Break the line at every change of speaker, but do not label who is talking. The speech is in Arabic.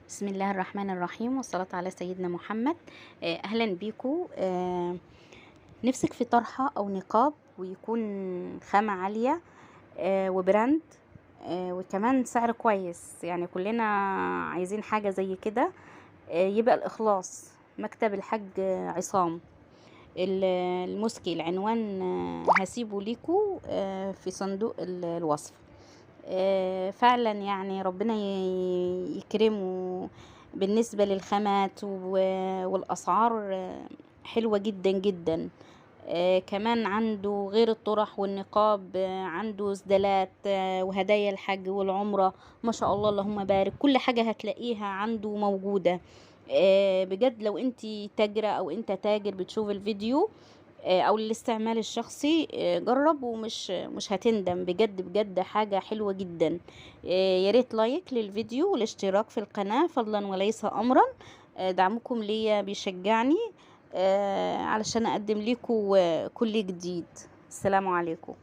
بسم الله الرحمن الرحيم والصلاة على سيدنا محمد. أهلا بيكم. نفسك في طرحة أو نقاب ويكون خامة عالية وبراند، وكمان سعر كويس، يعني كلنا عايزين حاجة زي كده. يبقى الإخلاص مكتب الحاج عصام المسكي. العنوان هسيبه ليكو في صندوق الوصف. فعلا يعني ربنا يكرمه بالنسبة للخامات والأسعار حلوة جدا جدا. كمان عنده غير الطرح والنقاب، عنده سدالات وهدايا الحج والعمرة. ما شاء الله اللهم بارك، كل حاجة هتلاقيها عنده موجودة. بجد لو انتي تاجرة او انت تاجر بتشوف الفيديو او الاستعمال الشخصي، جرب ومش هتندم. بجد بجد حاجة حلوة جدا. يا ريت لايك للفيديو والاشتراك في القناة فضلا وليس امرا. دعمكم ليا بيشجعني علشان اقدم لكم كل جديد. السلام عليكم.